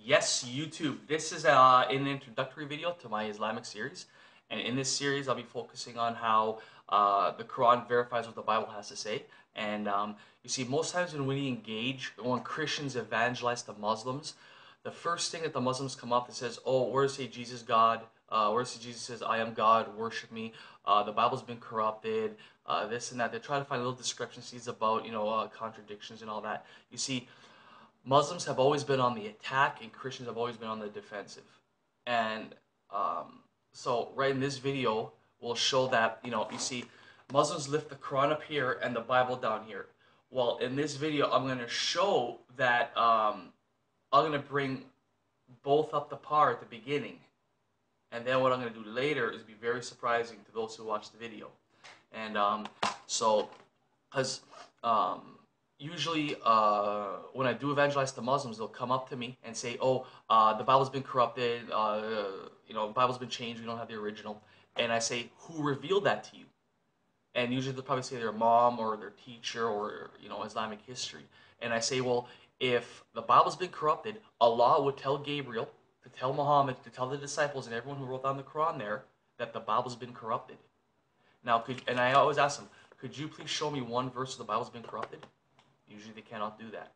Yes, YouTube. This is an introductory video to my Islamic series, and in this series I'll be focusing on how the Quran verifies what the Bible has to say. And you see, most times when we engage, when Christians evangelize to Muslims, the first thing that the Muslims come up that says, "Oh, where does it say Jesus God? Where does it say Jesus says I am God, worship me? The Bible's been corrupted. This and that." They try to find little discrepancies about contradictions and all that. You see, Muslims have always been on the attack and Christians have always been on the defensive. And so right in this video, we'll show that, you see, Muslims lift the Quran up here and the Bible down here. Well, in this video, I'm going to show that I'm going to bring both up to par at the beginning. And then what I'm going to do later is be very surprising to those who watch the video. And because usually when I do evangelize to Muslims, they'll come up to me and say, "Oh, the Bible's been corrupted. The Bible's been changed. We don't have the original." And I say, "Who revealed that to you?" And usually they'll probably say their mom or their teacher or Islamic history. And I say, "Well, if the Bible's been corrupted, Allah would tell Gabriel to tell Muhammad to tell the disciples and everyone who wrote down the Quran there that the Bible's been corrupted." Now, and I always ask them, "Could you please show me one verse where the Bible's been corrupted?" Usually they cannot do that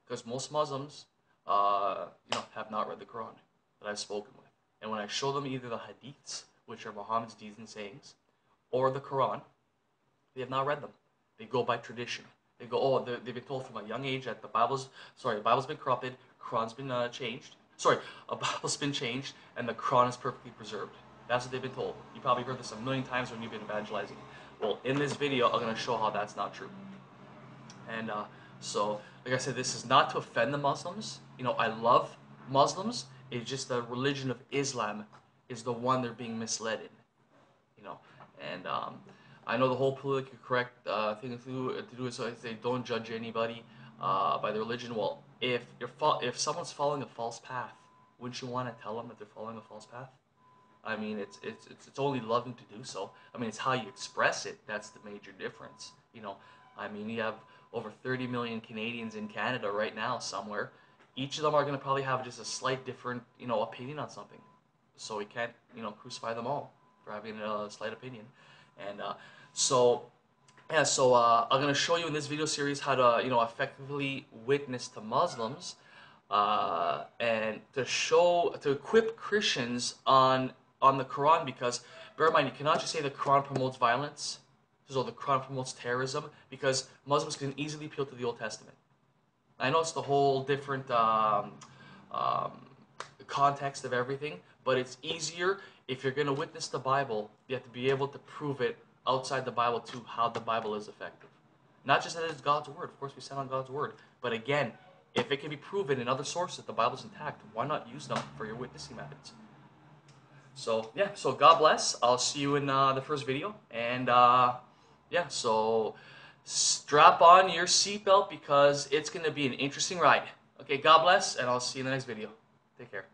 because most Muslims, have not read the Quran that I've spoken with. And when I show them either the Hadiths, which are Muhammad's deeds and sayings, or the Quran, they have not read them. They go by tradition. They go, "Oh, they've been told from a young age that the Bible's been corrupted, Quran's been changed. A Bible's been changed, and the Quran is perfectly preserved." That's what they've been told. You probably heard this a million times when you've been evangelizing. Well, in this video, I'm going to show how that's not true. And so, like I said, this is not to offend the Muslims. I love Muslims. It's just the religion of Islam is the one they're being misled in. And I know the whole politically correct thing to do is so they don't judge anybody by their religion. Well, if someone's following a false path, wouldn't you want to tell them that they're following a false path? I mean, it's only loving to do so. I mean, it's how you express it that's the major difference. I mean, you have over 30 million Canadians in Canada right now somewhere. Each of them are going to probably have just a slight different, opinion on something. So we can't, crucify them all for having a slight opinion. And I'm going to show you in this video series how to, effectively witness to Muslims and to equip Christians on the Quran, because bear in mind, you cannot just say the Quran promotes violence, so the Quran promotes terrorism, because Muslims can easily appeal to the Old Testament. I know it's the whole different context of everything, but it's easier if you're going to witness the Bible, you have to be able to prove it outside the Bible too, how the Bible is effective. Not just that it's God's word, of course we stand on God's word, but again, if it can be proven in other sources that the Bible's intact, why not use them for your witnessing methods? So yeah, so God bless. I'll see you in the first video, and so strap on your seatbelt because it's going to be an interesting ride. Okay, God bless, and I'll see you in the next video. Take care.